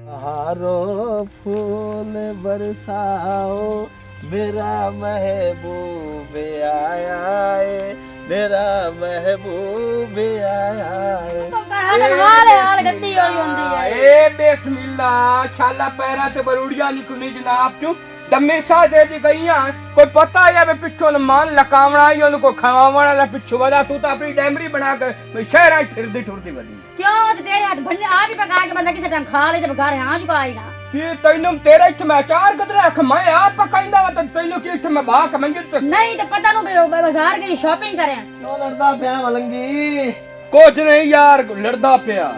हारो फूल बरसाओ मेरा महबूब आया है मेरा महबूब आया है हाल गद्दी होई हुंदी है ए बिस्मिल्लाह शाला पैरा ते बरूड़िया निकली जनाब क्यों दम्मे सा दे दी गईयां कोई पता है वे पिछों मान लकावना ही उनको खवावना ला पिछो वदा तू तो अपनी डैमरी बना के शहर फिरदी ठुरदी वदी क्यों ते तेरे हाथ भन्ने आ भी पका के बंदा किसे टाइम खा ले ते घर हां चुकाई ना कि तैनू तेरे इत्थे मैं चार कदरे अख मैं आप पकाइंदा वा तैनू कि इत्थे मैं बाक मंजिल नहीं ते पता नु बाजार गई शॉपिंग करें क्यों लड़दा पिया मलंगी कुछ नहीं यार लड़दा पिया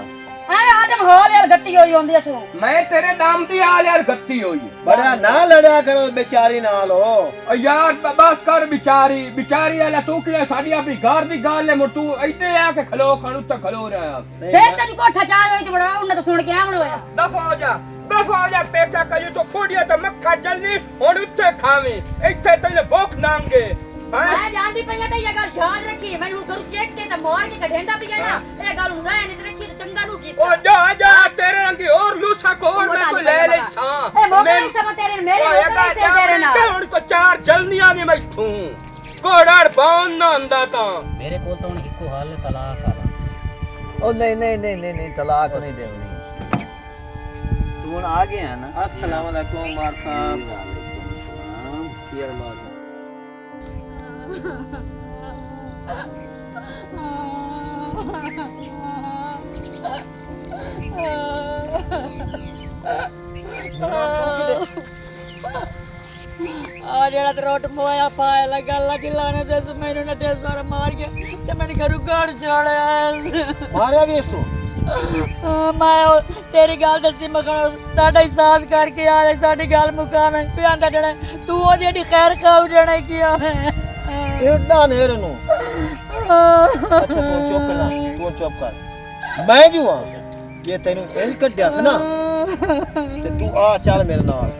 अरे आदम हाल यार गद्दी होई हुंदी असु मैं तेरे नाम दी हाल यार गत्ती होई बड़ा ना लड़ा करो बेचारी नाल हो ओ यार बस कर बिचारी बिचारी वाला तू कि साडी अपनी घर दी गाल है तू इते आ के खलो खणु ते खलो रहा से तेरी कोठा चाय होई ते बड़ा उन्ने तो सुन के आवण होया दफा हो जा पेटा कजू तो फोड़िया तो मक्खा जल्दी हुन उत्ते खावे इथे तैने भूख नांगे मैं जानदी पई ते ये गल याद रखी मैनू करू चेक के ते मार के कढेंदा पिया ना ए गल उड़ा ने रखी ते चंगा नु की ओ जा तेरे रंगी और लूसा को और मैं को ले ले सा ए मोगे सब तेरे मेरे से तेरे ना हुन को चार जल्दियां नहीं मैथू कोड़ाड़ बाउन ना अंदा ता मेरे कोल तो हुन इक्को हाल है तलाक वाला ओ नहीं तलाक नहीं देवनी तू हुन आ गया ना अस्सलाम वालेकुम मार साहब की औलाद आ जेड़ा ते रोट मोया पाए लगा लगी लाने ते मैनू नटे सारा मार के ते मैंने घरू घर छोड़या मारया भी सो मैं तेरी गल दसी मखण साडा ही साथ करके आ रे साडी गल मुकावे पियांदा जणे तू ओ जेडी खैर खाऊ जणे किया है एडा नेर नु अच्छा तू चुप कर मैं जो हां ये तेनू इंज कड्या स ना ते तू आ चल मेरे नाल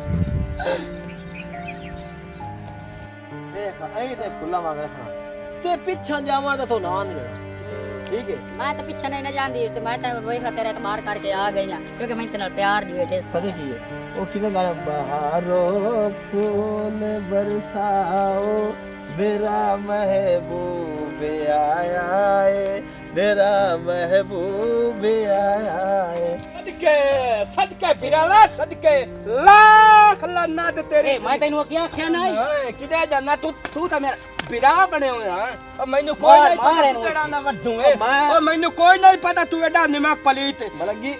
देख ऐ ते खुला मांग रखना ते पीछा जावां ता तो ना नहीं ठीक है मैं तो पीछे नहीं जानती तो मैं तो वैसा तेरे मार करके आ गई ना क्योंकि मैं तेरे प्यार दी बेटे पता की है ओ किने गाना बहारो फूल बरसाओ मेरा महबूब आया है मेरा महबूब आया है सदके बिरावा सदके लाख लानत तेरे ए मैं तैनू क्या आख्या ना किदे जाना तू तो मेरा बिरा बने हुए हां और मैनू कोई नहीं पता तेरा ना वड्डू है और मैनू कोई नहीं पता तू एडा निमक पलीत मलंगी